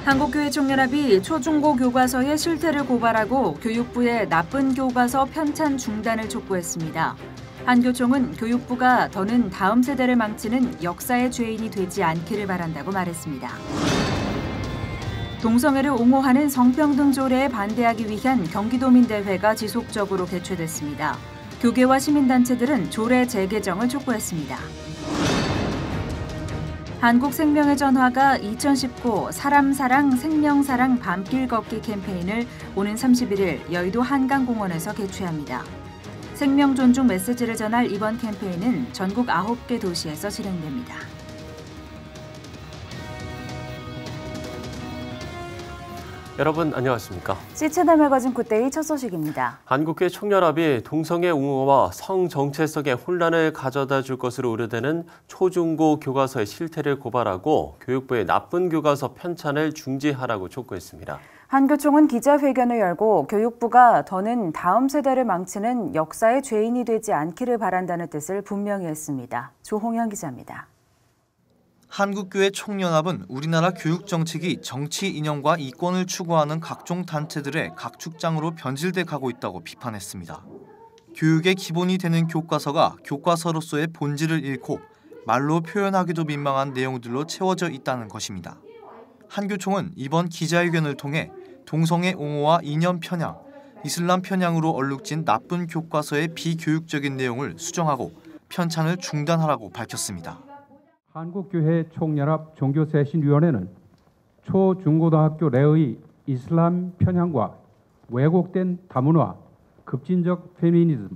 한국교회총연합이 초중고 교과서의 실태를 고발하고 교육부에 나쁜 교과서 편찬 중단을 촉구했습니다. 한교총은 교육부가 더는 다음 세대를 망치는 역사의 죄인이 되지 않기를 바란다고 말했습니다. 동성애를 옹호하는 성평등 조례에 반대하기 위한 경기도민대회가 지속적으로 개최됐습니다. 교계와 시민단체들은 조례 재개정을 촉구했습니다. 한국생명의 전화가 2019 사람사랑 생명사랑 밤길 걷기 캠페인을 오는 31일 여의도 한강공원에서 개최합니다. 생명 존중 메시지를 전할 이번 캠페인은 전국 9개 도시에서 진행됩니다. 여러분 안녕하십니까? C채널 매거진 굿데이 첫 소식입니다. 한국교회 총연합이 동성애 옹호와 성 정체성에 혼란을 가져다 줄 것으로 우려되는 초중고 교과서의 실태를 고발하고 교육부의 나쁜 교과서 편찬을 중지하라고 촉구했습니다. 한교총은 기자회견을 열고 교육부가 더는 다음 세대를 망치는 역사의 죄인이 되지 않기를 바란다는 뜻을 분명히 했습니다. 조홍현 기자입니다. 한국교회 총연합은 우리나라 교육정책이 정치 이념과 이권을 추구하는 각종 단체들의 각축장으로 변질돼 가고 있다고 비판했습니다. 교육의 기본이 되는 교과서가 교과서로서의 본질을 잃고 말로 표현하기도 민망한 내용들로 채워져 있다는 것입니다. 한교총은 이번 기자회견을 통해 동성애 옹호와 이념 편향, 이슬람 편향으로 얼룩진 나쁜 교과서의 비교육적인 내용을 수정하고 편찬을 중단하라고 밝혔습니다. 한국교회 총연합 종교쇄신위원회는 초중고등학교 내의 이슬람 편향과 왜곡된 다문화, 급진적 페미니즘,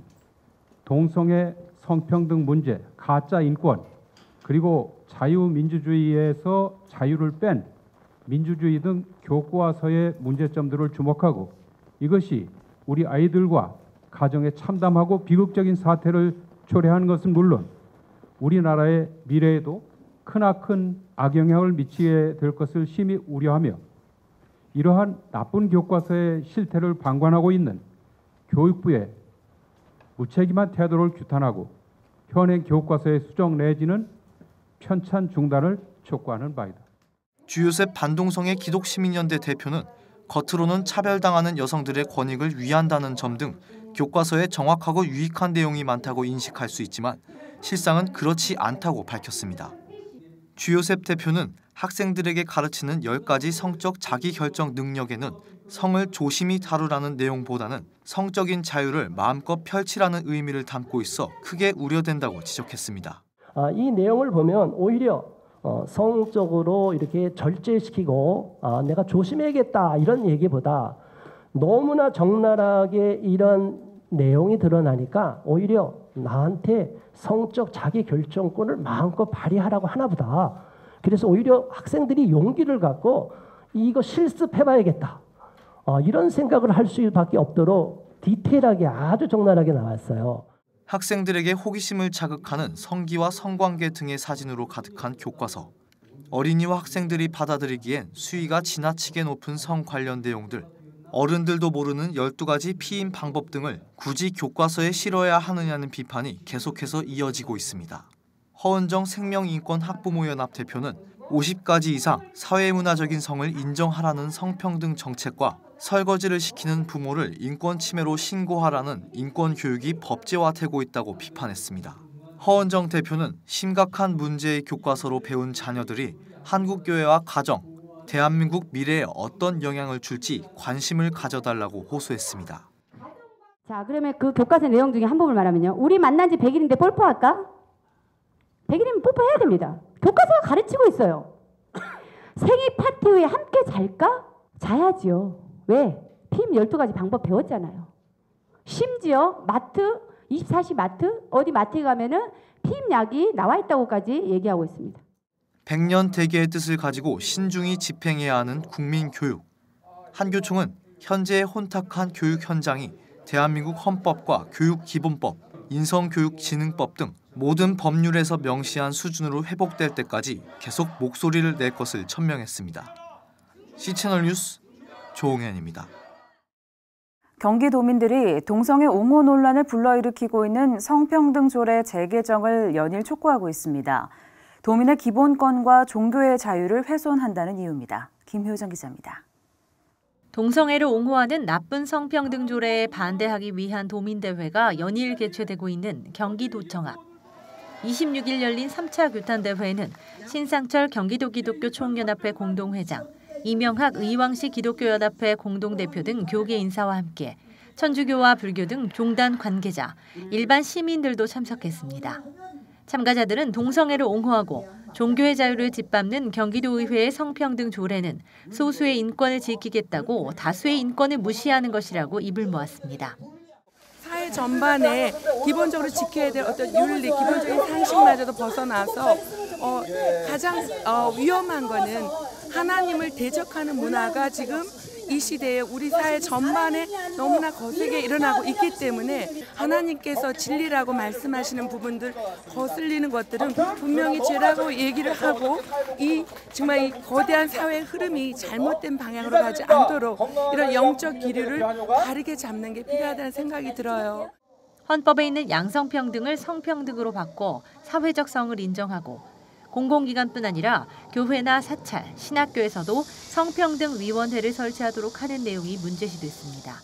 동성애 성평등 문제, 가짜 인권, 그리고 자유민주주의에서 자유를 뺀 민주주의 등 교과서의 문제점들을 주목하고 이것이 우리 아이들과 가정에 참담하고 비극적인 사태를 초래하는 것은 물론 우리나라의 미래에도 크나큰 악영향을 미치게 될 것을 심히 우려하며 이러한 나쁜 교과서의 실태를 방관하고 있는 교육부의 무책임한 태도를 규탄하고 현행 교과서의 수정 내지는 편찬 중단을 촉구하는 바이다. 주요셉 반동성애 기독시민연대 대표는 겉으로는 차별당하는 여성들의 권익을 위한다는 점 등 교과서에 정확하고 유익한 내용이 많다고 인식할 수 있지만 실상은 그렇지 않다고 밝혔습니다. 주요셉 대표는 학생들에게 가르치는 10가지 성적 자기결정 능력에는 성을 조심히 다루라는 내용보다는 성적인 자유를 마음껏 펼치라는 의미를 담고 있어 크게 우려된다고 지적했습니다. 이 내용을 보면 오히려 성적으로 이렇게 절제시키고 내가 조심해야겠다 이런 얘기보다 너무나 적나라하게 이런 내용이 드러나니까 오히려 나한테 성적 자기결정권을 마음껏 발휘하라고 하나 보다. 그래서 오히려 학생들이 용기를 갖고 이거 실습해봐야겠다. 이런 생각을 할 수밖에 없도록 디테일하게 아주 적나라하게 나왔어요. 학생들에게 호기심을 자극하는 성기와 성관계 등의 사진으로 가득한 교과서. 어린이와 학생들이 받아들이기엔 수위가 지나치게 높은 성 관련 내용들. 어른들도 모르는 12가지 피임 방법 등을 굳이 교과서에 실어야 하느냐는 비판이 계속해서 이어지고 있습니다. 허은정 생명인권 학부모연합 대표는 50가지 이상 사회문화적인 성을 인정하라는 성평등 정책과 설거지를 시키는 부모를 인권 침해로 신고하라는 인권 교육이 법제화되고 있다고 비판했습니다. 허은정 대표는 심각한 문제의 교과서로 배운 자녀들이 한국교회와 가정, 대한민국 미래에 어떤 영향을 줄지 관심을 가져달라고 호소했습니다. 자, 그러면 그 교과서 내용 중에 한 부분을 말하면요. 우리 만난 지 100일인데 뽀뽀할까? 100일이면 뽀뽀해야 됩니다. 교과서가 가르치고 있어요. 생일 파티 후에 함께 잘까? 자야지요. 왜? 피임 12가지 방법 배웠잖아요. 심지어 마트, 24시 마트, 어디 마트에 가면은 피임 약이 나와 있다고까지 얘기하고 있습니다. 100년 대계의 뜻을 가지고 신중히 집행해야 하는 국민교육. 한교총은 현재의 혼탁한 교육 현장이 대한민국 헌법과 교육기본법, 인성교육진흥법 등 모든 법률에서 명시한 수준으로 회복될 때까지 계속 목소리를 낼 것을 천명했습니다. C채널 뉴스 조홍현입니다. 경기도민들이 동성애 옹호 논란을 불러일으키고 있는 성평등 조례 재개정을 연일 촉구하고 있습니다. 도민의 기본권과 종교의 자유를 훼손한다는 이유입니다. 김효정 기자입니다. 동성애를 옹호하는 나쁜 성평등 조례에 반대하기 위한 도민대회가 연일 개최되고 있는 경기도청 앞. 26일 열린 3차 규탄대회에는 신상철 경기도 기독교 총연합회 공동회장, 이명학 의왕시 기독교연합회 공동대표 등 교계 인사와 함께 천주교와 불교 등 종단 관계자, 일반 시민들도 참석했습니다. 참가자들은 동성애를 옹호하고 종교의 자유를 짓밟는 경기도의회의 성평등 조례는 소수의 인권을 지키겠다고 다수의 인권을 무시하는 것이라고 입을 모았습니다. 사회 전반에 기본적으로 지켜야 될 어떤 윤리, 기본적인 상식마저도 벗어나서 가장 위험한 거는 하나님을 대적하는 문화가 지금 이 시대에 우리 사회 전반에 너무나 거세게 일어나고 있기 때문에 하나님께서 진리라고 말씀하시는 부분들 거슬리는 것들은 분명히 죄라고 얘기를 하고 정말 이 거대한 사회 흐름이 잘못된 방향으로 가지 않도록 이런 영적 기류를 바르게 잡는 게 필요하다는 생각이 들어요. 헌법에 있는 양성평등을 성평등으로 바꿔 사회적 성을 인정하고 공공기관뿐 아니라 교회나 사찰, 신학교에서도 성평등위원회를 설치하도록 하는 내용이 문제시됐습니다.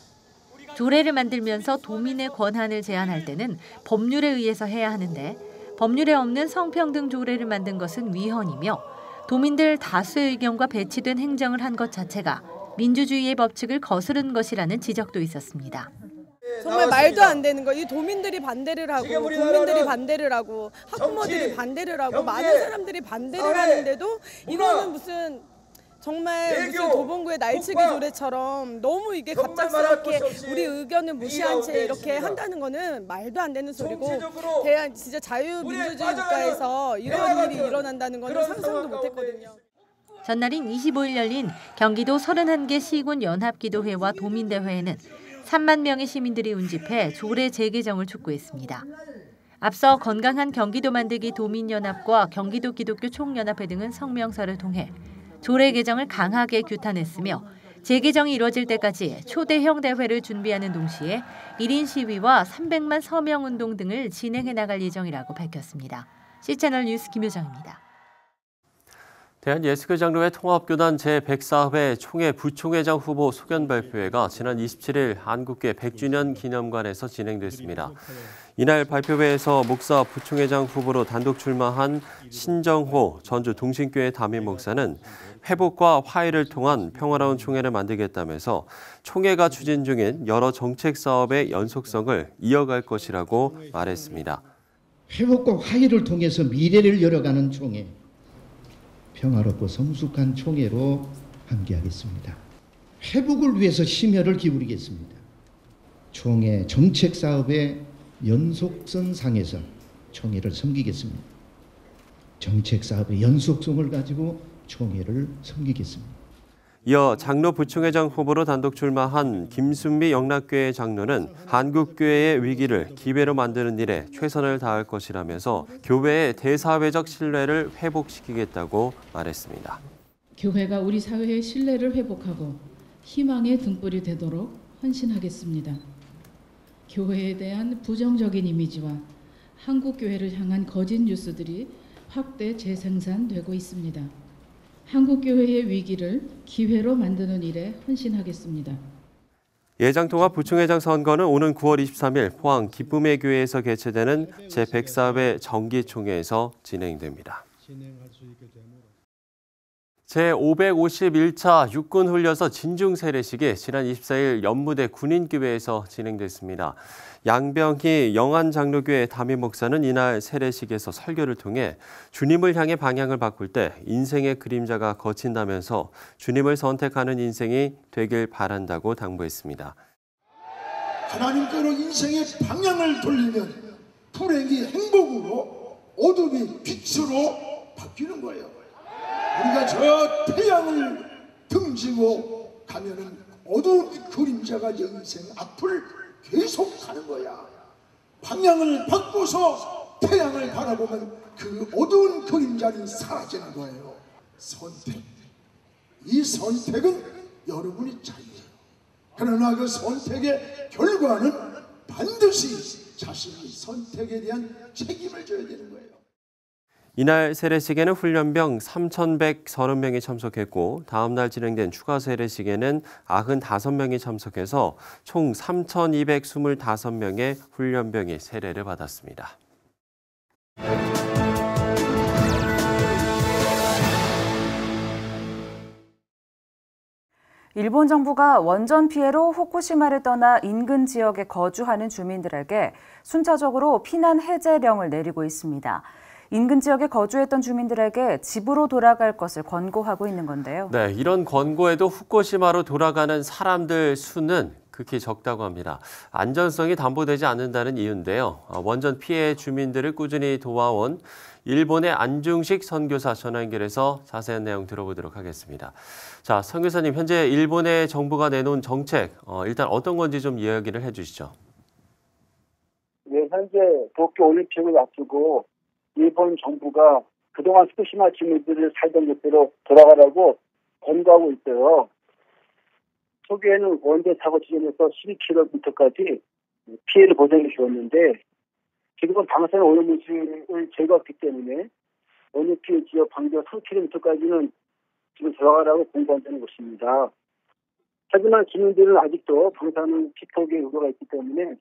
조례를 만들면서 도민의 권한을 제한할 때는 법률에 의해서 해야 하는데 법률에 없는 성평등 조례를 만든 것은 위헌이며 도민들 다수의 의견과 배치된 행정을 한 것 자체가 민주주의의 법칙을 거스른 것이라는 지적도 있었습니다. 정말 말도 안 되는 거. 이 도민들이 반대를 하고 국민들이 반대를 하고 학부모들이 반대를 하고 많은 사람들이 반대를 하는데도 이거는 무슨 정말 무슨 도봉구의 날치기 조례처럼 너무 이게 갑작스럽게 우리 의견을 무시한 채 이렇게 한다는 거는 말도 안 되는 소리고 대한 진짜 자유민주주의 국가에서 이런 일이 일어난다는 거는 상상도 못했거든요. 전날인 25일 열린 경기도 31개 시군 연합기도회와 도민대회에는 3만 명의 시민들이 운집해 조례 재개정을 촉구했습니다. 앞서 건강한 경기도 만들기 도민연합과 경기도 기독교 총연합회 등은 성명서를 통해 조례 개정을 강하게 규탄했으며 재개정이 이뤄질 때까지 초대형 대회를 준비하는 동시에 1인 시위와 300만 서명 운동 등을 진행해 나갈 예정이라고 밝혔습니다. C채널 뉴스 김효정입니다. 대한예수교장로회 통합교단 제104회 총회 부총회장 후보 소견 발표회가 지난 27일 한국교회 100주년 기념관에서 진행됐습니다. 이날 발표회에서 목사 부총회장 후보로 단독 출마한 신정호 전주 동신교회 담임 목사는 회복과 화해를 통한 평화로운 총회를 만들겠다면서 총회가 추진 중인 여러 정책 사업의 연속성을 이어갈 것이라고 말했습니다. 회복과 화해를 통해서 미래를 열어가는 총회, 평화롭고 성숙한 총회로 함께하겠습니다. 회복을 위해서 심혈을 기울이겠습니다. 총회 정책 사업의 연속선상에서 총회를 섬기겠습니다. 정책 사업의 연속성을 가지고 총회를 섬기겠습니다. 이어 장로 부총회장 후보로 단독 출마한 김순미 영락교회 장로는 한국교회의 위기를 기회로 만드는 일에 최선을 다할 것이라면서 교회의 대사회적 신뢰를 회복시키겠다고 말했습니다. 교회가 우리 사회의 신뢰를 회복하고 희망의 등불이 되도록 헌신하겠습니다. 교회에 대한 부정적인 이미지와 한국교회를 향한 거짓 뉴스들이 확대 재생산되고 있습니다. 한국교회의 위기를 기회로 만드는 일에 헌신하겠습니다. 예장통합 부총회장 선거는 오는 9월 23일 포항 기쁨의 교회에서 개최되는 제104회 정기총회에서 진행됩니다. 제551차 육군훈련소 진중세례식이 지난 24일 연무대 군인교회에서 진행됐습니다. 양병희 영안장로교회 담임 목사는 이날 세례식에서 설교를 통해 주님을 향해 방향을 바꿀 때 인생의 그림자가 거친다면서 주님을 선택하는 인생이 되길 바란다고 당부했습니다. 하나님께로 인생의 방향을 돌리면 불행이 행복으로 어둠이 빛으로 바뀌는 거예요. 우리가 저 태양을 등지고 가면은 어두운 그림자가 인생 앞을 계속 가는 거야. 방향을 바꿔서 태양을 바라보면 그 어두운 그림자는 사라지는 거예요. 선택. 이 선택은 여러분이 자유예요. 그러나 그 선택의 결과는 반드시 자신이 선택에 대한 책임을 져야 되는 거예요. 이날 세례식에는 훈련병 3,130명이 참석했고 다음 날 진행된 추가 세례식에는 95명이 참석해서 총 3,225명의 훈련병이 세례를 받았습니다. 일본 정부가 원전 피해로 후쿠시마를 떠나 인근 지역에 거주하는 주민들에게 순차적으로 피난 해제령을 내리고 있습니다. 인근 지역에 거주했던 주민들에게 집으로 돌아갈 것을 권고하고 있는 건데요. 네, 이런 권고에도 후쿠시마로 돌아가는 사람들 수는 극히 적다고 합니다. 안전성이 담보되지 않는다는 이유인데요. 원전 피해 주민들을 꾸준히 도와온 일본의 안중식 선교사 전화 연결해서 자세한 내용 들어보도록 하겠습니다. 자, 선교사님, 현재 일본의 정부가 내놓은 정책, 일단 어떤 건지 좀 이야기를 해주시죠. 네, 현재 도쿄올림픽을 앞두고 일본 정부가 그동안 후쿠시마 주민들을 살던 곳으로 돌아가라고 권고하고 있어요. 초기에는 원전 사고 지점에서 12km까지 피해를 보전해 주었는데 지금은 방사능 오염물질을 제거했기 때문에 원전 피해 지역 반경 3km까지는 지금 돌아가라고 권고한다는 것입니다. 하지만 주민들은 아직도 방사능 피폭의 우려가 있기 때문에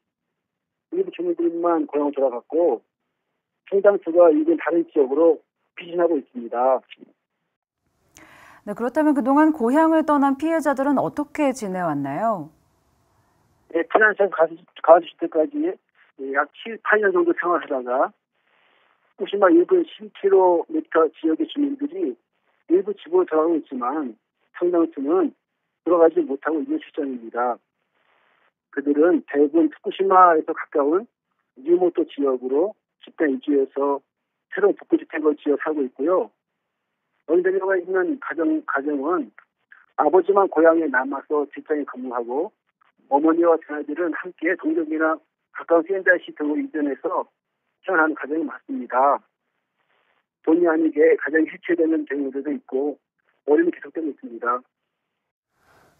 일부 주민들만 고향으로 돌아갔고 상당수가 일본 다른 지역으로 피신하고 있습니다. 네, 그렇다면 그동안 고향을 떠난 피해자들은 어떻게 지내왔나요? 네, 피난처 가주실 때까지 약 7, 8년 정도 생활하다가 후쿠시마 인근 10km 지역의 주민들이 일부 집으로 돌아가고 있지만 상당수는 들어가지 못하고 있는 실정입니다. 그들은 대부분 후쿠시마에서 가까운 유모토 지역으로 집단 이주해서 새로운 복구주택을 지어 살고 있고요. 어린이가 있는 가정은 아버지만 고향에 남아서 직장에 근무하고 어머니와 자녀들은 함께 동족이나 가까운 센다시 등으로 이전해서 생활하는 가정이 많습니다. 본의 아니게 가정이 해체되는 경우들도 있고 어려움이 계속되고 있습니다.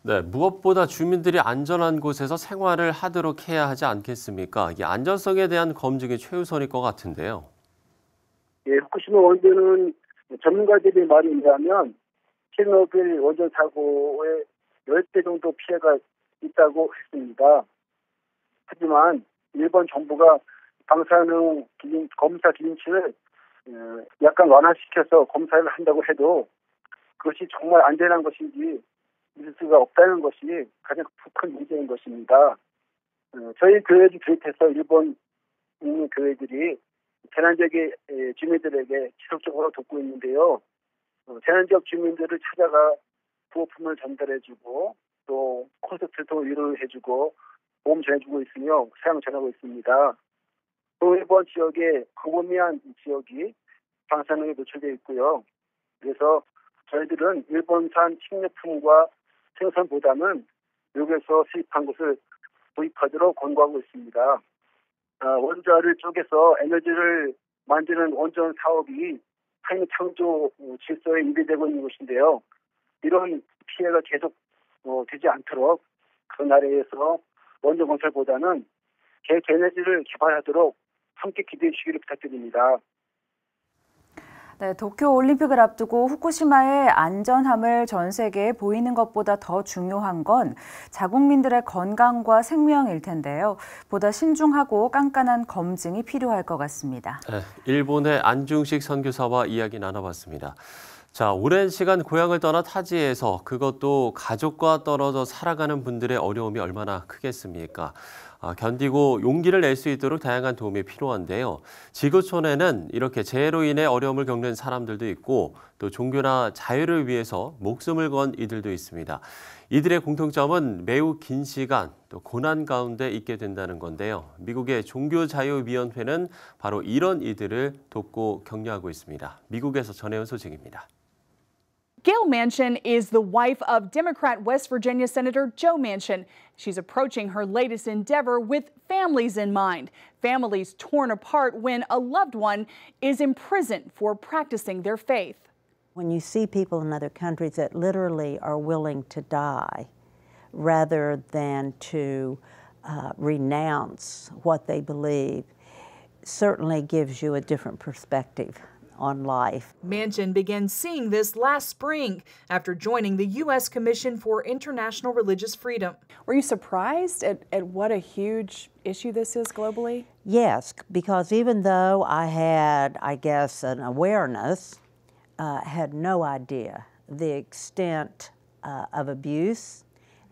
네, 무엇보다 주민들이 안전한 곳에서 생활을 하도록 해야 하지 않겠습니까? 이 안전성에 대한 검증이 최우선일 것 같은데요. 예, 후쿠시마 원전은 전문가들의 말에 의하면 체르노빌 원전 사고에 10배 정도 피해가 있다고 했습니다. 하지만 일본 정부가 방사능 검사 기준치를 약간 완화시켜서 검사를 한다고 해도 그것이 정말 안전한 것인지 믿을 수가 없다는 것이 가장 큰 문제인 것입니다. 저희 교회를 비롯해서 일본 교회들이 재난지역의 주민들에게 지속적으로 돕고 있는데요. 재난지역 주민들을 찾아가 구호품을 전달해주고 또 콘서트도 위로를 해주고 보험 전해주고 있으며 사용 전하고 있습니다. 또 일본 지역의 광범위한 지역이 방사능에 노출되어 있고요. 그래서 저희들은 일본산 식료품과 생선보다는 외국에서 수입한 것을 도입하도록 권고하고 있습니다. 원자를 쪼개서 에너지를 만드는 원전 사업이 삶의 창조 질서에 위배되고 있는 것인데요. 이런 피해가 계속 되지 않도록 그런 나라에서 원전 건설보다는 계획에너지를 개발하도록 함께 기대해 주시기를 부탁드립니다. 네, 도쿄올림픽을 앞두고 후쿠시마의 안전함을 전 세계에 보이는 것보다 더 중요한 건 자국민들의 건강과 생명일 텐데요. 보다 신중하고 깐깐한 검증이 필요할 것 같습니다. 네, 일본의 안중식 선교사와 이야기 나눠봤습니다. 자, 오랜 시간 고향을 떠나 타지에서 그것도 가족과 떨어져 살아가는 분들의 어려움이 얼마나 크겠습니까? 견디고 용기를 낼 수 있도록 다양한 도움이 필요한데요. 지구촌에는 이렇게 재해로 인해 어려움을 겪는 사람들도 있고 또 종교나 자유를 위해서 목숨을 건 이들도 있습니다. 이들의 공통점은 매우 긴 시간 또 고난 가운데 있게 된다는 건데요. 미국의 종교자유위원회는 바로 이런 이들을 돕고 격려하고 있습니다. 미국에서 전해온 소식입니다. Gail Manchin is the wife of Democrat West Virginia Senator Joe Manchin. She's approaching her latest endeavor with families in mind. Families torn apart when a loved one is imprisoned for practicing their faith. When you see people in other countries that literally are willing to die rather than to renounce what they believe, certainly gives you a different perspective on life. Manchin began seeing this last spring after joining the U.S. Commission for International Religious Freedom. Were you surprised at what a huge issue this is globally? Yes, because even though I had, I guess, an awareness, had no idea the extent of abuse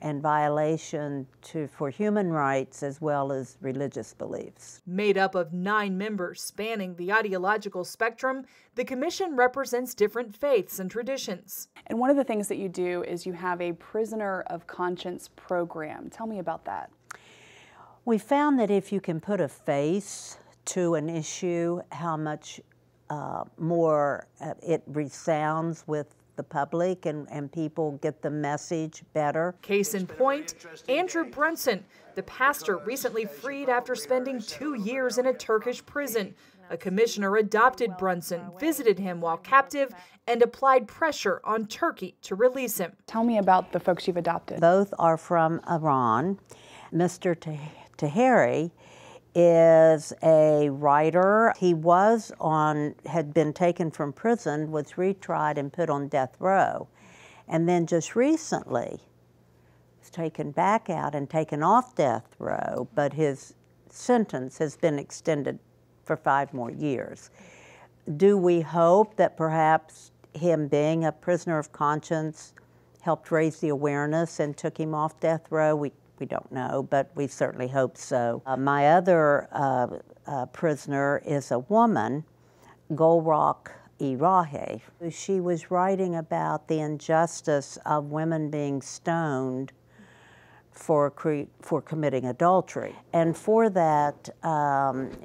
and violation for human rights as well as religious beliefs. Made up of 9 members spanning the ideological spectrum, the commission represents different faiths and traditions. And one of the things that you do is you have a prisoner of conscience program. Tell me about that. We found that if you can put a face to an issue, how much more it resounds with the public and people get the message better. Case in point, Andrew Brunson, the pastor recently freed after spending 2 years in a Turkish prison. A commissioner adopted Brunson, visited him while captive, and applied pressure on Turkey to release him. Tell me about the folks you've adopted. Both are from Iran. Mr. Taheri is a writer. He had been taken from prison, was retried and put on death row. And then just recently was taken back out and taken off death row, but his sentence has been extended for 5 more years. Do we hope that perhaps him being a prisoner of conscience helped raise the awareness and took him off death row? We don't know, but we certainly hope so. My other prisoner is a woman, Golrock Irahe. She was writing about the injustice of women being stoned for committing adultery. And for that,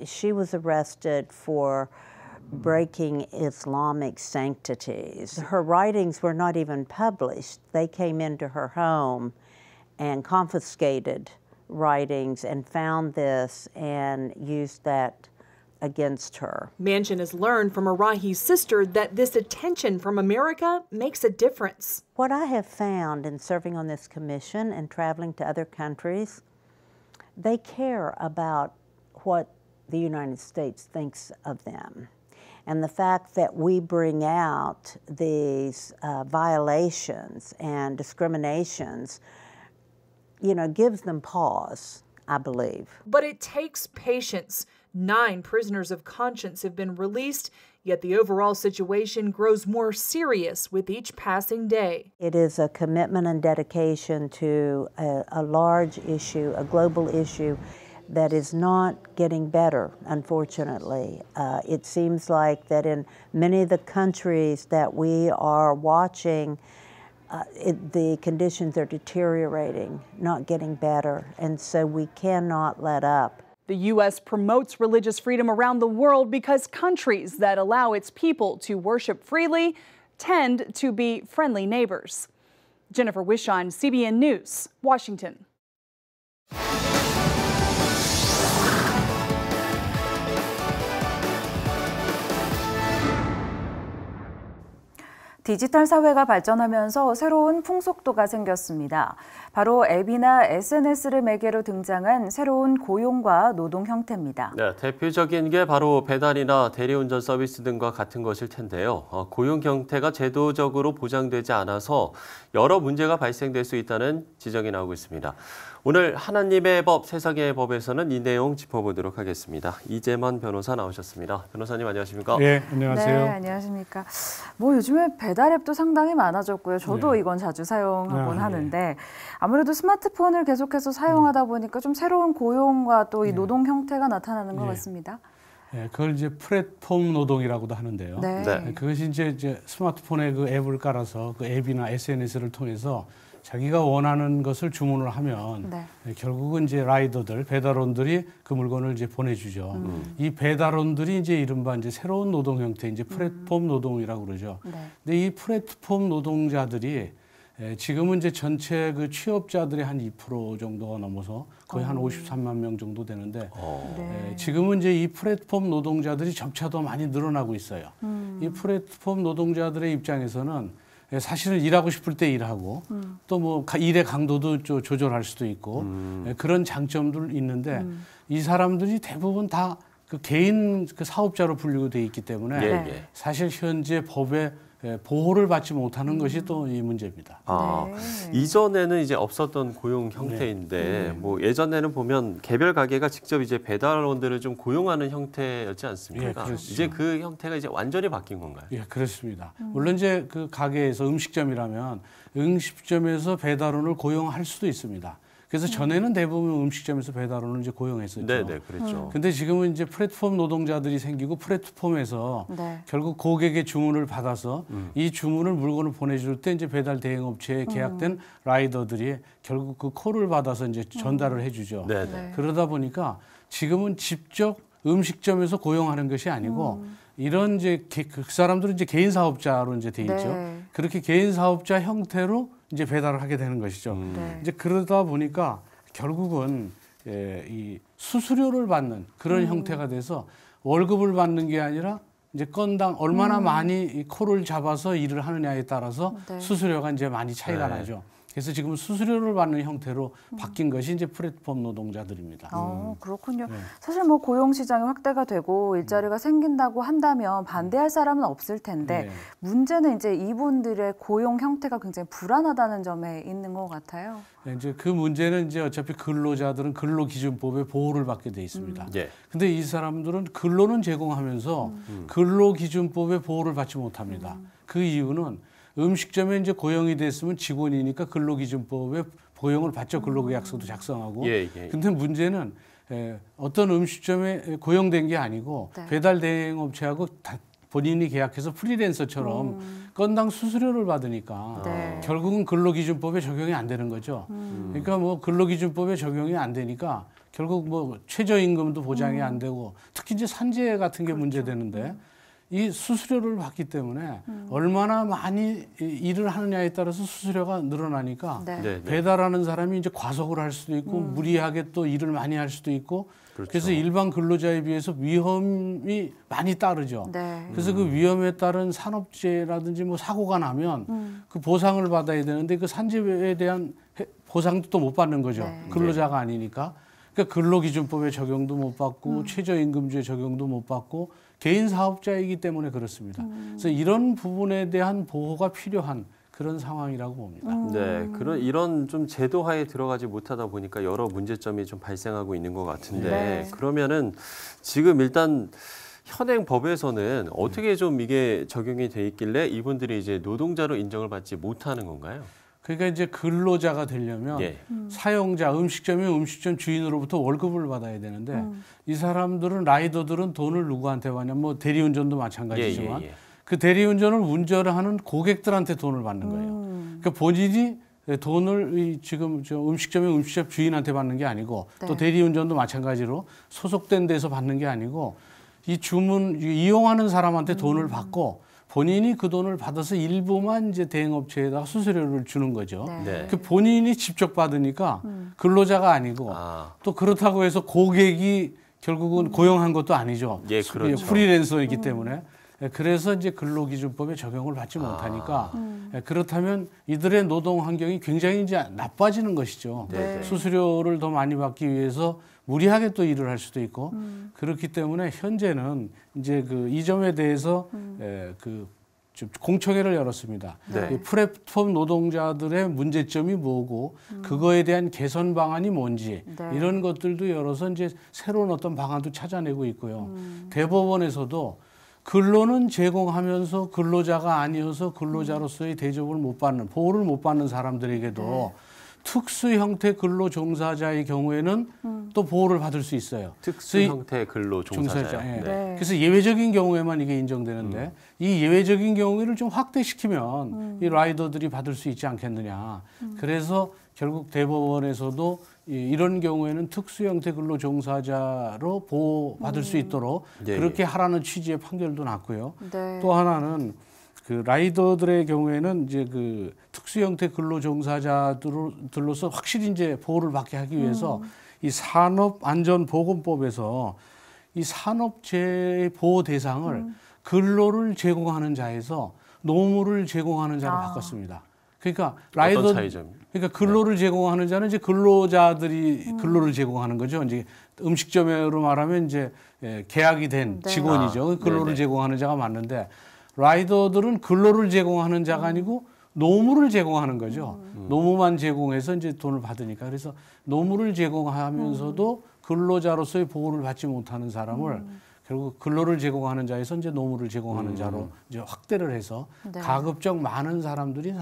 she was arrested for breaking Islamic sanctities. Her writings were not even published. They came into her home and confiscated writings and found this and used that against her. Manchin has learned from Irahi's sister that this attention from America makes a difference. What I have found in serving on this commission and traveling to other countries, they care about what the United States thinks of them. And the fact that we bring out these violations and discriminations, gives them pause, I believe. But it takes patience. 9 prisoners of conscience have been released, yet the overall situation grows more serious with each passing day. It is a commitment and dedication to a large issue, a global issue that is not getting better, unfortunately. It seems like that in many of the countries that we are watching, the conditions are deteriorating, not getting better, and so we cannot let up. The U.S. promotes religious freedom around the world because countries that allow its people to worship freely tend to be friendly neighbors. Jennifer Wishon, CBN News, Washington. 디지털 사회가 발전하면서 새로운 풍속도가 생겼습니다. 바로 앱이나 SNS를 매개로 등장한 새로운 고용과 노동 형태입니다. 네, 대표적인 게 바로 배달이나 대리운전 서비스 등과 같은 것일 텐데요. 고용 형태가 제도적으로 보장되지 않아서 여러 문제가 발생될 수 있다는 지적이 나오고 있습니다. 오늘 하나님의 법, 세상의 법에서는 이 내용 짚어보도록 하겠습니다. 이재만 변호사 나오셨습니다. 변호사님 안녕하십니까? 네, 안녕하세요. 네, 안녕하십니까. 요즘에 배달 앱도 상당히 많아졌고요. 저도 이건 자주 사용하곤 하는데 아무래도 스마트폰을 계속해서 사용하다 보니까 좀 새로운 고용과 또 이 노동 형태가 나타나는 것 같습니다. 네, 그걸 이제 플랫폼 노동이라고도 하는데요. 네. 그것이 이제 스마트폰에 그 앱을 깔아서 그 앱이나 SNS를 통해서 자기가 원하는 것을 주문을 하면 결국은 이제 라이더들, 배달원들이 그 물건을 이제 보내주죠. 이 배달원들이 이제 이른바 이제 새로운 노동 형태, 이제 플랫폼 노동이라고 그러죠. 근데 이 플랫폼 노동자들이 지금은 이제 전체 그 취업자들의 한 2% 정도가 넘어서 거의 한 53만 명 정도 되는데 지금은 이제 이 플랫폼 노동자들이 점차 더 많이 늘어나고 있어요. 이 플랫폼 노동자들의 입장에서는 사실은 일하고 싶을 때 일하고 또 뭐 일의 강도도 조절할 수도 있고 그런 장점들 있는데 이 사람들이 대부분 다 그 개인 그 사업자로 분류가 돼 있기 때문에 예. 사실 현재 법에 보호를 받지 못하는 것이 또 이 문제입니다. 이전에는 이제 없었던 고용 형태인데 뭐 예전에는 보면 개별 가게가 직접 이제 배달원들을 좀 고용하는 형태였지 않습니까? 이제 그 형태가 이제 완전히 바뀐 건가요? 예, 그렇습니다. 물론 이제 그 가게에서 음식점이라면 음식점에서 배달원을 고용할 수도 있습니다. 그래서 전에는 대부분 음식점에서 배달원을 이제 고용했었죠. 네, 그렇죠. 근데 지금은 이제 플랫폼 노동자들이 생기고 플랫폼에서 결국 고객의 주문을 받아서 이 주문을 물건을 보내줄 때 이제 배달 대행업체에 계약된 라이더들이 결국 그 콜을 받아서 이제 전달을 해주죠. 그러다 보니까 지금은 직접 음식점에서 고용하는 것이 아니고 이런 이제 그 사람들은 이제 개인 사업자로 이제 돼 있죠. 그렇게 개인 사업자 형태로 이제 배달을 하게 되는 것이죠. 이제 그러다 보니까 결국은 이 수수료를 받는 그런 형태가 돼서 월급을 받는 게 아니라 이제 건당 얼마나 많이 이 콜을 잡아서 일을 하느냐에 따라서 수수료가 이제 많이 차이가 나죠. 그래서 지금 수수료를 받는 형태로 바뀐 것이 이제 플랫폼 노동자들입니다. 그렇군요. 사실 뭐 고용 시장이 확대가 되고 일자리가 생긴다고 한다면 반대할 사람은 없을 텐데 문제는 이제 이분들의 고용 형태가 굉장히 불안하다는 점에 있는 것 같아요. 이제 그 문제는 이제 어차피 근로자들은 근로기준법에 보호를 받게 돼 있습니다. 근데 이 사람들은 근로는 제공하면서 근로기준법에 보호를 받지 못합니다. 그 이유는 음식점에 이제 고용이 됐으면 직원이니까 근로기준법에 고용을 받죠. 근로계약서도 작성하고. 근데 문제는 어떤 음식점에 고용된 게 아니고 배달 대행업체하고 본인이 계약해서 프리랜서처럼 건당 수수료를 받으니까 결국은 근로기준법에 적용이 안 되는 거죠. 그러니까 뭐 근로기준법에 적용이 안 되니까 결국 뭐 최저임금도 보장이 안 되고 특히 이제 산재 같은 게 문제되는데 이 수수료를 받기 때문에 얼마나 많이 일을 하느냐에 따라서 수수료가 늘어나니까 배달하는 사람이 이제 과속을 할 수도 있고 무리하게 또 일을 많이 할 수도 있고 그래서 일반 근로자에 비해서 위험이 많이 따르죠. 그래서 그 위험에 따른 산업재해라든지 뭐 사고가 나면 그 보상을 받아야 되는데 그 산재에 대한 보상도 또 못 받는 거죠. 근로자가 아니니까. 그러니까 근로기준법에 적용도 못 받고 최저임금제 적용도 못 받고 개인 사업자이기 때문에 그렇습니다. 그래서 이런 부분에 대한 보호가 필요한 그런 상황이라고 봅니다. 이런 좀 제도화에 들어가지 못하다 보니까 여러 문제점이 좀 발생하고 있는 것 같은데 그러면은 지금 일단 현행 법에서는 어떻게 좀 이게 적용이 돼 있길래 이분들이 이제 노동자로 인정을 받지 못하는 건가요? 그러니까 이제 근로자가 되려면 사용자, 음식점 주인으로부터 월급을 받아야 되는데 이 사람들은 라이더들은 돈을 누구한테 받냐? 뭐 대리운전도 마찬가지지만 그 대리운전을 운전하는 고객들한테 돈을 받는 거예요. 그러니까 본인이 돈을 지금 음식점 주인한테 받는 게 아니고 또 대리운전도 마찬가지로 소속된 데서 받는 게 아니고 이 이용하는 사람한테 돈을 받고 본인이 그 돈을 받아서 일부만 이제 대행업체에다가 수수료를 주는 거죠. 그 본인이 직접 받으니까 근로자가 아니고 또 그렇다고 해서 고객이 결국은 고용한 것도 아니죠. 프리랜서이기 때문에. 그래서 이제 근로기준법에 적용을 받지 못하니까 그렇다면 이들의 노동 환경이 굉장히 이제 나빠지는 것이죠. 수수료를 더 많이 받기 위해서 무리하게 또 일을 할 수도 있고 그렇기 때문에 현재는 이제 이 점에 대해서 공청회를 열었습니다. 이 플랫폼 노동자들의 문제점이 뭐고 그거에 대한 개선 방안이 뭔지 이런 것들도 열어서 이제 새로운 어떤 방안도 찾아내고 있고요. 대법원에서도 근로는 제공하면서 근로자가 아니어서 근로자로서의 대접을 못 받는, 보호를 못 받는 사람들에게도 특수 형태 근로 종사자의 경우에는 또 보호를 받을 수 있어요. 특수 형태 근로 종사자. 그래서 예외적인 경우에만 이게 인정되는데 이 예외적인 경우를 좀 확대시키면 이 라이더들이 받을 수 있지 않겠느냐. 그래서 결국 대법원에서도 이런 경우에는 특수 형태 근로 종사자로 보호받을 수 있도록 그렇게 하라는 취지의 판결도 났고요. 또 하나는 그 라이더들의 경우에는 이제 그 특수 형태 근로 종사자들로서 확실히 이제 보호를 받게 하기 위해서 이 산업안전보건법에서 이 산업재해 보호 대상을 근로를 제공하는 자에서 노무를 제공하는 자로 바꿨습니다. 그러니까 어떤 차이점이요? 그러니까 근로를 제공하는 자는 이제 근로자들이 근로를 제공하는 거죠. 이제 음식점으로 말하면 이제 계약이 된 직원이죠. 근로를 제공하는 자가 맞는데 라이더들은 근로를 제공하는 자가 아니고 노무를 제공하는 거죠. 노무만 제공해서 이제 돈을 받으니까. 그래서 노무를 제공하면서도 근로자로서의 보호를 받지 못하는 사람을 결국 근로를 제공하는 자에서 이제 노무를 제공하는 자로 이제 확대를 해서 가급적 많은 사람들이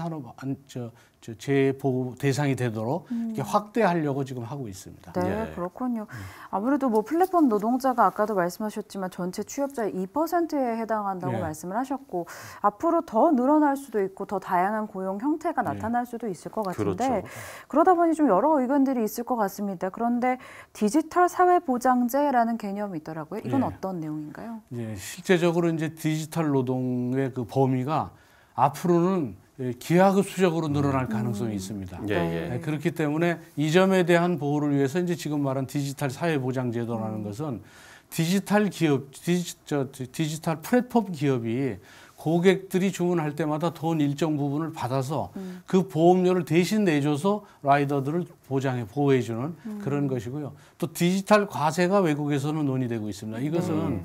재보호 대상이 되도록 이렇게 확대하려고 지금 하고 있습니다. 네, 그렇군요. 아무래도 뭐 플랫폼 노동자가 아까도 말씀하셨지만 전체 취업자의 2%에 해당한다고 말씀을 하셨고 앞으로 더 늘어날 수도 있고 더 다양한 고용 형태가 나타날 수도 있을 것 같은데 그러다 보니 좀 여러 의견들이 있을 것 같습니다. 그런데 디지털 사회보장제라는 개념이 있더라고요. 이건 어떤 내용인가요? 실제적으로 이제 디지털 노동의 그 범위가 앞으로는 기하급수적으로 늘어날 가능성이 있습니다. 그렇기 때문에 이 점에 대한 보호를 위해서 이제 지금 말한 디지털 사회보장제도라는 것은 디지털 기업, 디지털 플랫폼 기업이 고객들이 주문할 때마다 돈 일정 부분을 받아서 그 보험료를 대신 내줘서 라이더들을 보호해주는 그런 것이고요. 또 디지털 과세가 외국에서는 논의되고 있습니다. 이것은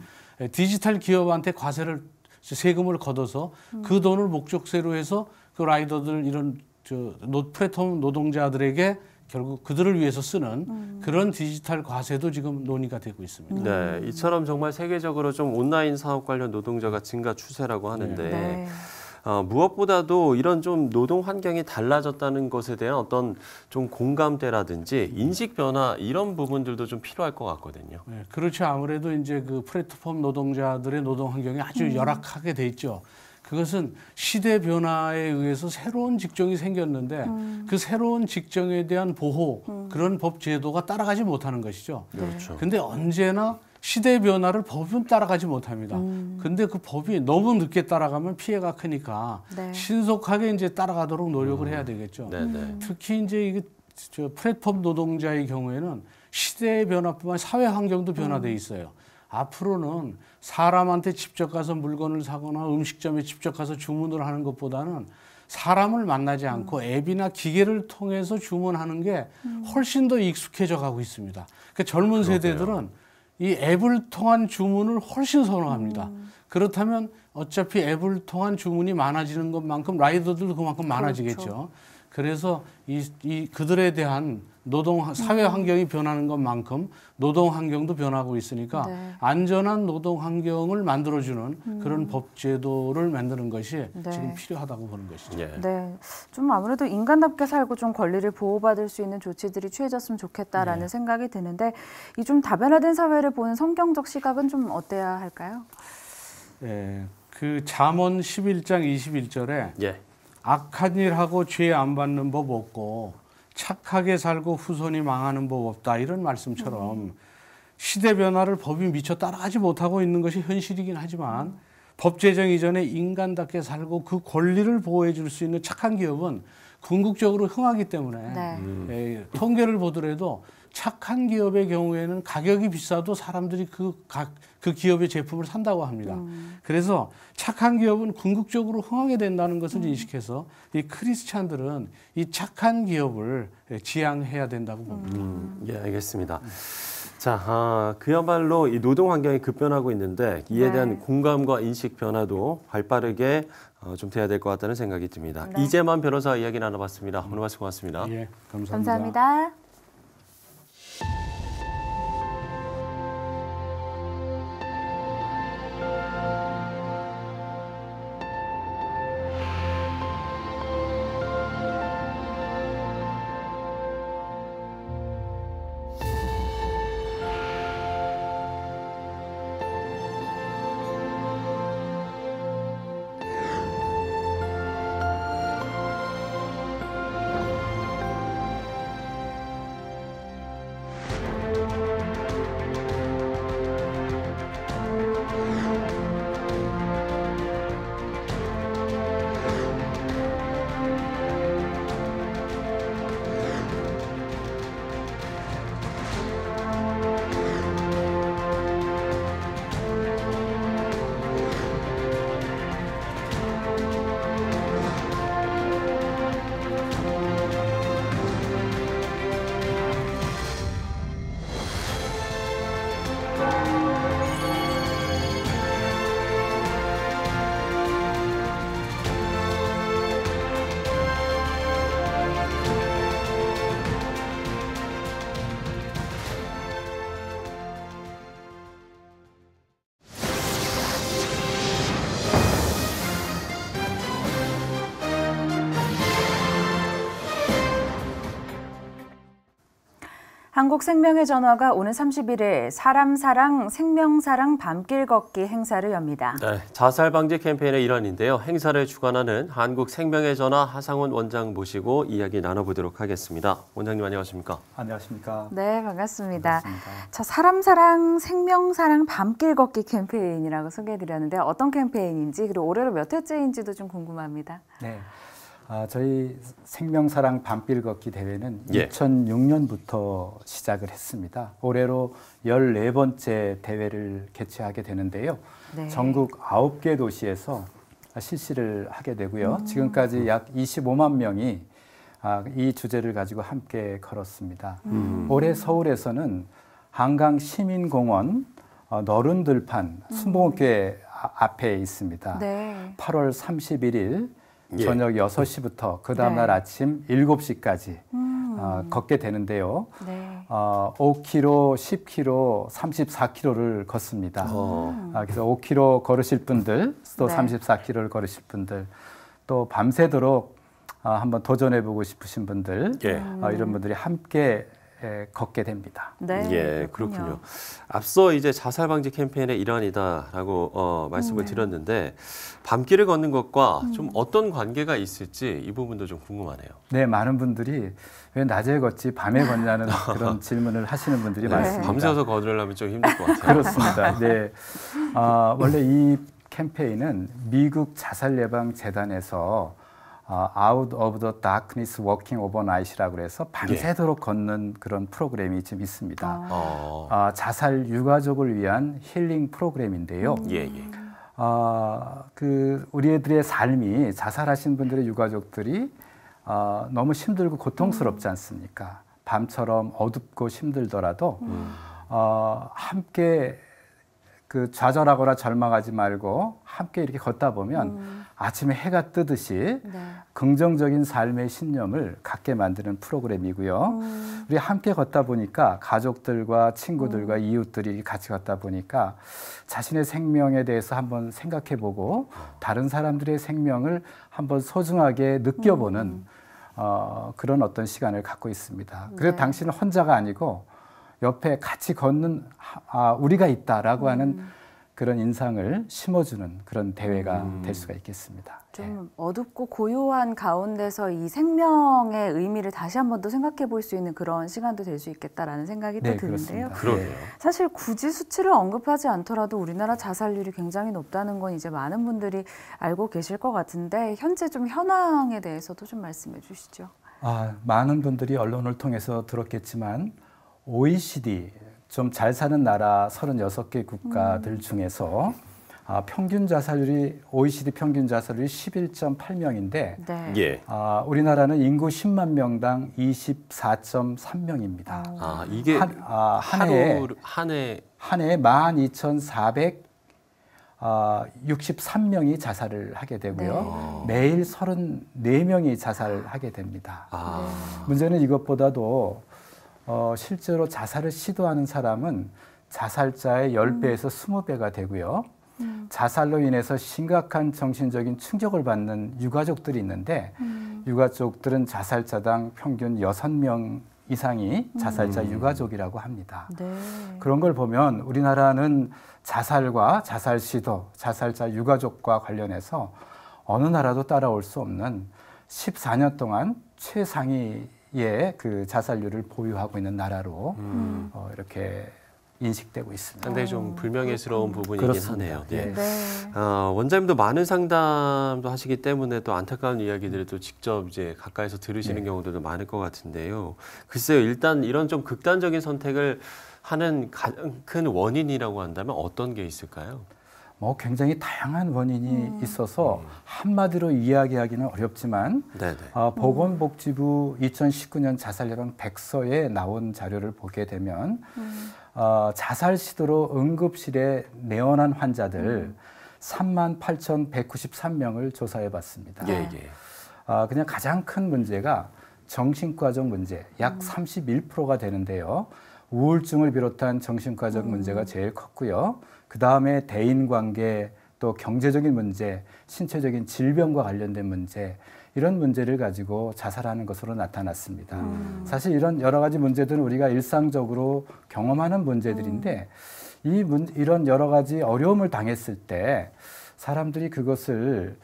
디지털 기업한테 과세를 세금을 걷어서 그 돈을 목적세로 해서 그 라이더들 이런 플랫폼 노동자들에게 결국 그들을 위해서 쓰는 그런 디지털 과세도 지금 논의가 되고 있습니다. 네, 이처럼 정말 세계적으로 좀 온라인 사업 관련 노동자가 증가 추세라고 하는데 무엇보다도 이런 좀 노동 환경이 달라졌다는 것에 대한 어떤 좀 공감대라든지 인식 변화 이런 부분들도 좀 필요할 것 같거든요. 그렇죠. 아무래도 이제 그 플랫폼 노동자들의 노동 환경이 아주 열악하게 돼 있죠. 그것은 시대 변화에 의해서 새로운 직종이 생겼는데 그 새로운 직종에 대한 보호 그런 법 제도가 따라가지 못하는 것이죠. 근데 언제나 시대 변화를 법은 따라가지 못합니다. 근데 그 법이 너무 늦게 따라가면 피해가 크니까 신속하게 이제 따라가도록 노력을 해야 되겠죠. 특히 이제 이게 플랫폼 노동자의 경우에는 시대의 변화뿐만 아니라 사회 환경도 변화돼 있어요. 앞으로는 사람한테 직접 가서 물건을 사거나 음식점에 직접 가서 주문을 하는 것보다는 사람을 만나지 않고 앱이나 기계를 통해서 주문하는 게 훨씬 더 익숙해져 가고 있습니다. 그러니까 젊은 세대들은 이 앱을 통한 주문을 훨씬 선호합니다. 그렇다면 어차피 앱을 통한 주문이 많아지는 것만큼 라이더들도 그만큼 많아지겠죠. 그래서 그들에 대한 노동 사회 환경이 변하는 것만큼 노동 환경도 변하고 있으니까 안전한 노동 환경을 만들어주는 그런 법 제도를 만드는 것이 지금 필요하다고 보는 것이죠. 좀 아무래도 인간답게 살고 좀 권리를 보호받을 수 있는 조치들이 취해졌으면 좋겠다라는 생각이 드는데 이 좀 다변화된 사회를 보는 성경적 시각은 좀 어때야 할까요? 그 잠언 11장 21절에 악한 일 하고 죄 안 받는 법 없고 착하게 살고 후손이 망하는 법 없다 이런 말씀처럼 시대 변화를 법이 미처 따라가지 못하고 있는 것이 현실이긴 하지만 법 제정 이전에 인간답게 살고 그 권리를 보호해 줄 수 있는 착한 기업은 궁극적으로 흥하기 때문에 통계를 보더라도 착한 기업의 경우에는 가격이 비싸도 사람들이 그 기업의 제품을 산다고 합니다. 그래서 착한 기업은 궁극적으로 흥하게 된다는 것을 인식해서 이 크리스찬들은 이 착한 기업을 지향해야 된다고 봅니다. 알겠습니다. 자, 그야말로 이 노동 환경이 급변하고 있는데 이에 대한 공감과 인식 변화도 발빠르게 좀 돼야 될 것 같다는 생각이 듭니다. 이재만 변호사 이야기 나눠봤습니다. 오늘 말씀 고맙습니다. 감사합니다. 한국생명의 전화가 오는 31일 사람 사랑 생명 사랑 밤길 걷기 행사를 엽니다. 네, 자살 방지 캠페인의 일환인데요. 행사를 주관하는 한국생명의 전화 하상훈 원장 모시고 이야기 나눠보도록 하겠습니다. 원장님 안녕하십니까? 안녕하십니까? 네, 반갑습니다. 자, 사람 사랑 생명 사랑 밤길 걷기 캠페인이라고 소개해드렸는데 어떤 캠페인인지 그리고 올해로 몇 회째인지도 좀 궁금합니다. 네. 저희 생명사랑 밤길 걷기 대회는 예. 2006년부터 시작을 했습니다. 올해로 14번째 대회를 개최하게 되는데요. 네. 전국 9개 도시에서 실시를 하게 되고요. 지금까지 약 25만 명이 이 주제를 가지고 함께 걸었습니다. 올해 서울에서는 한강 시민공원 너른들판 순복음교회 앞에 있습니다. 네. 8월 31일 예. 저녁 6시부터 그 다음날 네. 아침 7시까지 걷게 되는데요. 네. 5km, 10km, 34km를 걷습니다. 그래서 5km 걸으실 분들, 또 네. 34km를 걸으실 분들, 또 밤새도록 한번 도전해보고 싶으신 분들, 이런 분들이 함께 걷게 됩니다. 네, 예, 그렇군요. 앞서 이제 자살 방지 캠페인의 일환이다라고 말씀을 드렸는데 밤길을 걷는 것과 좀 어떤 관계가 있을지 이 부분도 좀 궁금하네요. 네, 많은 분들이 왜 낮에 걷지 밤에 걷냐는 그런 질문을 하시는 분들이 많습니다. 밤새워서 걸으려면 좀 힘들 것 같아요. 그렇습니다. 네, 원래 이 캠페인은 미국 자살예방재단에서 Out of the Darkness Walking Overnight이라고 해서 밤새도록 걷는 그런 프로그램이 지금 있습니다. 자살 유가족을 위한 힐링 프로그램인데요. 우리들의 삶이 자살하신 분들의 유가족들이 너무 힘들고 고통스럽지 않습니까? 밤처럼 어둡고 힘들더라도 함께 좌절하거나 절망하지 말고 함께 이렇게 걷다 보면 아침에 해가 뜨듯이 긍정적인 삶의 신념을 갖게 만드는 프로그램이고요. 우리 함께 걷다 보니까 가족들과 친구들과 이웃들이 같이 걷다 보니까 자신의 생명에 대해서 한번 생각해보고 다른 사람들의 생명을 한번 소중하게 느껴보는 그런 어떤 시간을 갖고 있습니다. 그래서 당신은 혼자가 아니고 옆에 같이 걷는 우리가 있다라고 하는 그런 인상을 심어주는 그런 대회가 될 수가 있겠습니다. 좀 어둡고 고요한 가운데서 이 생명의 의미를 다시 한 번 더 생각해 볼 수 있는 그런 시간도 될 수 있겠다라는 생각이 또 드는데요. 사실 굳이 수치를 언급하지 않더라도 우리나라 자살률이 굉장히 높다는 건 이제 많은 분들이 알고 계실 것 같은데 현재 좀 현황에 대해서도 좀 말씀해 주시죠. 많은 분들이 언론을 통해서 들었겠지만 OECD 좀 잘 사는 나라 36개 국가들 중에서 평균 자살률이 OECD 평균 자살률이 11.8명인데 우리나라는 인구 10만 명당 24.3명입니다. 이게 한 해에 12,463명이 자살을 하게 되고요. 매일 34명이 자살을 하게 됩니다. 문제는 이것보다도 실제로 자살을 시도하는 사람은 자살자의 10배에서 20배가 되고요. 자살로 인해서 심각한 정신적인 충격을 받는 유가족들이 있는데 유가족들은 자살자당 평균 6명 이상이 자살자 유가족이라고 합니다. 그런 걸 보면 우리나라는 자살과 자살 시도, 자살자 유가족과 관련해서 어느 나라도 따라올 수 없는 14년 동안 최상위의 그 자살률을 보유하고 있는 나라로 이렇게 인식되고 있습니다. 상당히 좀 불명예스러운 부분이긴 그렇습니다. 하네요. 원장님도 많은 상담도 하시기 때문에 또 안타까운 이야기들을 또 직접 이제 가까이서 들으시는 경우들도 많을 것 같은데요. 글쎄요, 일단 이런 좀 극단적인 선택을 하는 가장 큰 원인이라고 한다면 어떤 게 있을까요? 굉장히 다양한 원인이 있어서 한마디로 이야기하기는 어렵지만 보건복지부 2019년 자살예방 백서에 나온 자료를 보게 되면 자살 시도로 응급실에 내원한 환자들 38,193명을 조사해 봤습니다. 그냥 가장 큰 문제가 정신과적 문제, 약 31%가 되는데요. 우울증을 비롯한 정신과적 문제가 제일 컸고요. 그 다음에 대인관계, 또 경제적인 문제, 신체적인 질병과 관련된 문제, 이런 문제를 가지고 자살하는 것으로 나타났습니다. 사실 이런 여러 가지 문제들은 우리가 일상적으로 경험하는 문제들인데 이런 여러 가지 어려움을 당했을 때 사람들이 그것을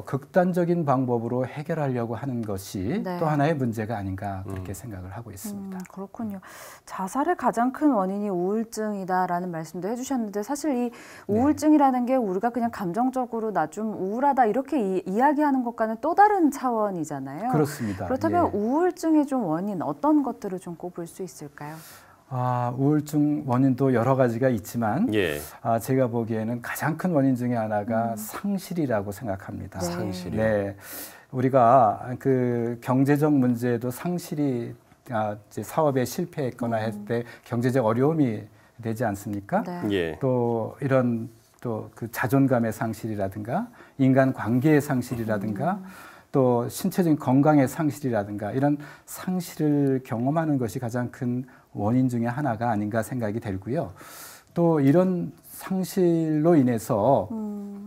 극단적인 방법으로 해결하려고 하는 것이 네. 또 하나의 문제가 아닌가 그렇게 생각을 하고 있습니다. 그렇군요. 자살의 가장 큰 원인이 우울증이다라는 말씀도 해주셨는데 사실 이 우울증이라는 게 우리가 그냥 감정적으로 나 좀 우울하다 이렇게 이야기하는 것과는 또 다른 차원이잖아요. 그렇습니다. 그렇다면 예. 우울증의 좀 원인 어떤 것들을 좀 꼽을 수 있을까요? 우울증 원인도 여러 가지가 있지만 예. 제가 보기에는 가장 큰 원인 중에 하나가 상실이라고 생각합니다. 네. 상실이요? 네, 우리가 그 경제적 문제도 상실이 이제 사업에 실패했거나 했을 때 경제적 어려움이 되지 않습니까? 네. 예. 또 이런 또 그 자존감의 상실이라든가 인간 관계의 상실이라든가 또 신체적인 건강의 상실이라든가 이런 상실을 경험하는 것이 가장 큰 원인 중에 하나가 아닌가 생각이 들고요. 또 이런 상실로 인해서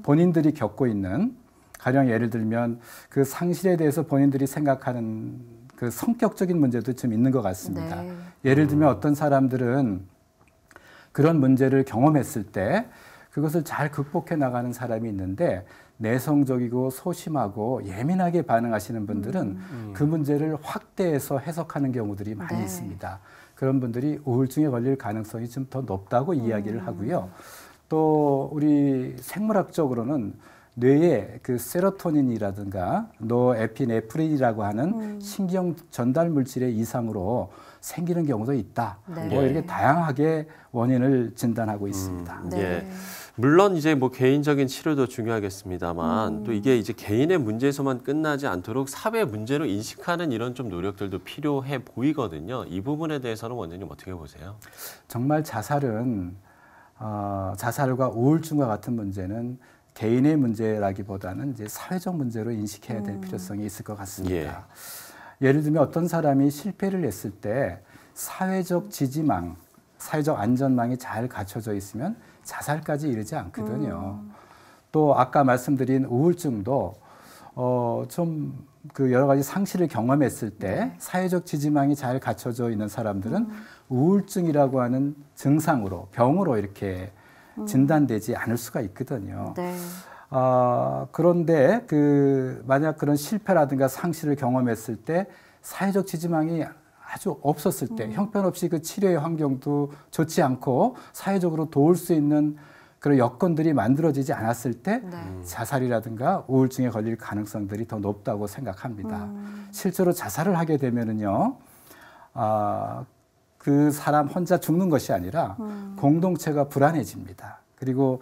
본인들이 겪고 있는 가령 예를 들면 그 상실에 대해서 본인들이 생각하는 그 성격적인 문제도 좀 있는 것 같습니다. 네. 예를 들면 어떤 사람들은 그런 문제를 경험했을 때 그것을 잘 극복해 나가는 사람이 있는데 내성적이고 소심하고 예민하게 반응하시는 분들은 그 문제를 확대해서 해석하는 경우들이 많이 네. 있습니다. 그런 분들이 우울증에 걸릴 가능성이 좀 더 높다고 이야기를 하고요. 또 우리 생물학적으로는 뇌에 그 세로토닌이라든가 노에피네프린이라고 하는 신경 전달 물질의 이상으로 생기는 경우도 있다. 네. 뭐 이렇게 다양하게 원인을 진단하고 있습니다. 예. 물론 이제 뭐 개인적인 치료도 중요하겠습니다만 또 이게 이제 개인의 문제에서만 끝나지 않도록 사회 문제로 인식하는 이런 좀 노력들도 필요해 보이거든요. 이 부분에 대해서는 원장님 어떻게 보세요? 정말 자살은 자살과 우울증과 같은 문제는 개인의 문제라기보다는 이제 사회적 문제로 인식해야 될 필요성이 있을 것 같습니다. 예를 들면 어떤 사람이 실패를 했을 때 사회적 지지망, 사회적 안전망이 잘 갖춰져 있으면 자살까지 이르지 않거든요. 또 아까 말씀드린 우울증도 좀 그 여러 가지 상실을 경험했을 때 사회적 지지망이 잘 갖춰져 있는 사람들은 우울증이라고 하는 증상으로 병으로 이렇게 진단되지 않을 수가 있거든요. 네. 그런데 만약 그런 실패라든가 상실을 경험했을 때 사회적 지지망이 아주 없었을 때 형편없이 그 치료의 환경도 좋지 않고 사회적으로 도울 수 있는 그런 여건들이 만들어지지 않았을 때 자살이라든가 우울증에 걸릴 가능성들이 더 높다고 생각합니다. 실제로 자살을 하게 되면은요, 그 사람 혼자 죽는 것이 아니라 공동체가 불안해집니다. 그리고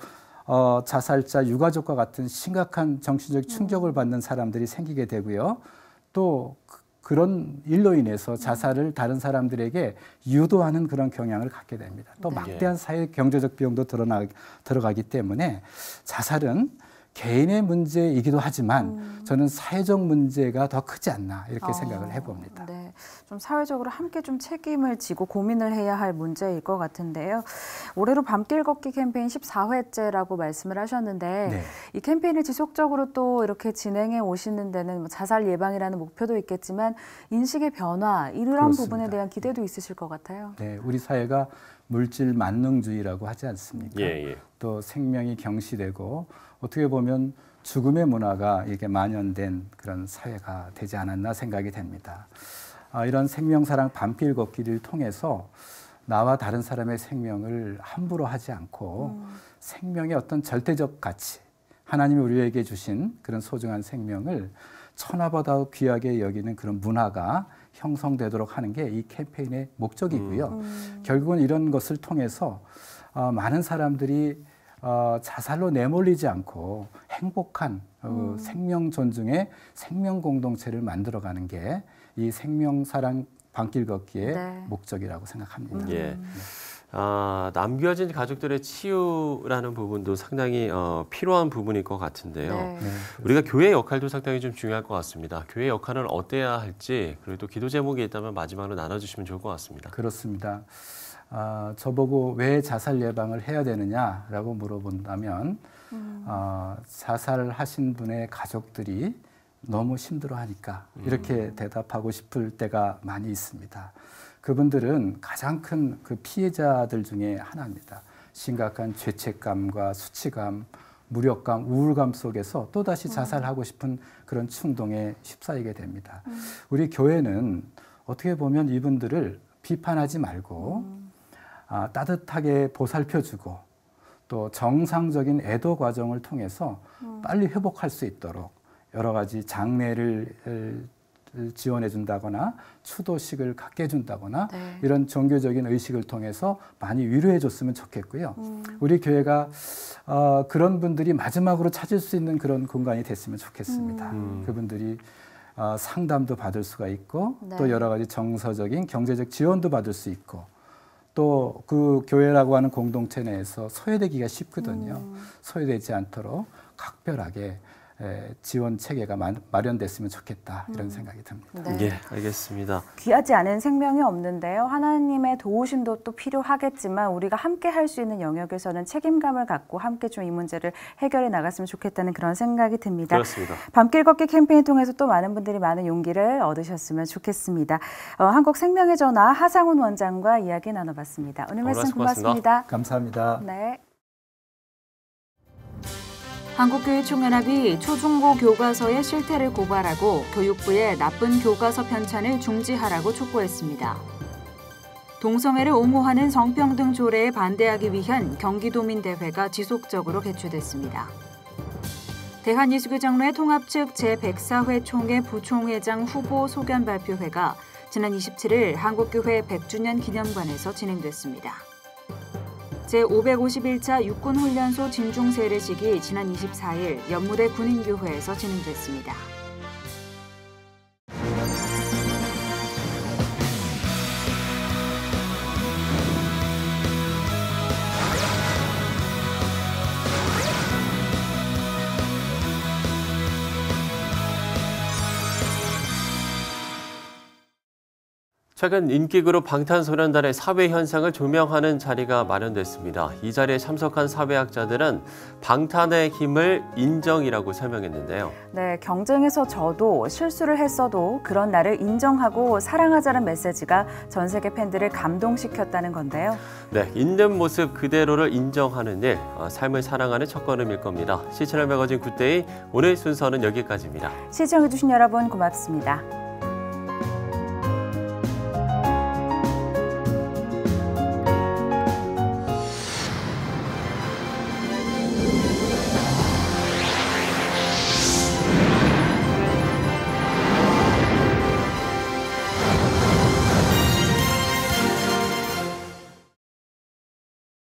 자살자 유가족과 같은 심각한 정신적 충격을 받는 사람들이 생기게 되고요. 또 그런 일로 인해서 자살을 다른 사람들에게 유도하는 그런 경향을 갖게 됩니다. 또 막대한 사회 경제적 비용도 들어가기 때문에 자살은 개인의 문제이기도 하지만 저는 사회적 문제가 더 크지 않나 이렇게 생각을 해봅니다. 네, 좀 사회적으로 함께 좀 책임을 지고 고민을 해야 할 문제일 것 같은데요. 올해로 밤길 걷기 캠페인 14회째라고 말씀을 하셨는데 이 캠페인을 지속적으로 또 이렇게 진행해 오시는 데는 뭐 자살 예방이라는 목표도 있겠지만 인식의 변화 이런 그렇습니다. 부분에 대한 기대도 있으실 것 같아요. 네, 우리 사회가 물질 만능주의라고 하지 않습니까? 또 생명이 경시되고 어떻게 보면 죽음의 문화가 이렇게 만연된 그런 사회가 되지 않았나 생각이 됩니다. 이런 생명사랑 밤길 걷기를 통해서 나와 다른 사람의 생명을 함부로 하지 않고 생명의 어떤 절대적 가치, 하나님이 우리에게 주신 그런 소중한 생명을 천하보다 귀하게 여기는 그런 문화가 형성되도록 하는 게 이 캠페인의 목적이고요. 결국은 이런 것을 통해서 많은 사람들이 자살로 내몰리지 않고 행복한 생명 존중의 생명 공동체를 만들어가는 게 이 생명사랑 밤길 걷기의 목적이라고 생각합니다. 남겨진 가족들의 치유라는 부분도 상당히 필요한 부분일 것 같은데요. 우리가 교회 역할도 상당히 좀 중요할 것 같습니다. 교회 역할은 어때야 할지 그리고 또 기도 제목이 있다면 마지막으로 나눠주시면 좋을 것 같습니다. 그렇습니다. 저보고 왜 자살 예방을 해야 되느냐라고 물어본다면 자살하신 분의 가족들이 너무 힘들어하니까 이렇게 대답하고 싶을 때가 많이 있습니다. 그분들은 가장 큰 그 피해자들 중에 하나입니다. 심각한 죄책감과 수치감, 무력감, 우울감 속에서 또다시 자살하고 싶은 그런 충동에 휩싸이게 됩니다. 우리 교회는 어떻게 보면 이분들을 비판하지 말고 따뜻하게 보살펴주고 또 정상적인 애도 과정을 통해서 빨리 회복할 수 있도록 여러 가지 장례를 지원해 준다거나 추도식을 갖게 해준다거나 네. 이런 종교적인 의식을 통해서 많이 위로해 줬으면 좋겠고요. 우리 교회가 그런 분들이 마지막으로 찾을 수 있는 그런 공간이 됐으면 좋겠습니다. 그분들이 상담도 받을 수가 있고 네. 또 여러 가지 정서적인 경제적 지원도 받을 수 있고 또 그 교회라고 하는 공동체 내에서 소외되기가 쉽거든요. 소외되지 않도록 각별하게 지원 체계가 마련됐으면 좋겠다 이런 생각이 듭니다. 네. 예, 알겠습니다. 귀하지 않은 생명이 없는데요. 하나님의 도우심도 또 필요하겠지만 우리가 함께 할 수 있는 영역에서는 책임감을 갖고 함께 좀 이 문제를 해결해 나갔으면 좋겠다는 그런 생각이 듭니다. 그렇습니다. 밤길 걷기 캠페인 통해서 또 많은 분들이 많은 용기를 얻으셨으면 좋겠습니다. 한국생명의 전화 하상훈 원장과 이야기 나눠봤습니다. 오늘 말씀 고맙습니다. 감사합니다. 네. 한국교회 총연합이 초중고 교과서의 실태를 고발하고 교육부에 나쁜 교과서 편찬을 중지하라고 촉구했습니다. 동성애를 옹호하는 성평등 조례에 반대하기 위한 경기도민대회가 지속적으로 개최됐습니다. 대한예수교장로회 통합 측 제104회 총회 부총회장 후보 소견 발표회가 지난 27일 한국교회 100주년 기념관에서 진행됐습니다. 제551차 육군훈련소 진중 세례식이 지난 24일 연무대 군인교회에서 진행됐습니다. 최근 인기그룹 방탄소년단의 사회 현상을 조명하는 자리가 마련됐습니다. 이 자리에 참석한 사회학자들은 방탄의 힘을 인정이라고 설명했는데요. 네, 경쟁에서 져도 실수를 했어도 그런 나를 인정하고 사랑하자는 메시지가 전 세계 팬들을 감동시켰다는 건데요. 네, 있는 모습 그대로를 인정하는 일, 삶을 사랑하는 첫걸음일 겁니다. 시채널 매거진 굿데이 오늘 순서는 여기까지입니다. 시청해주신 여러분 고맙습니다.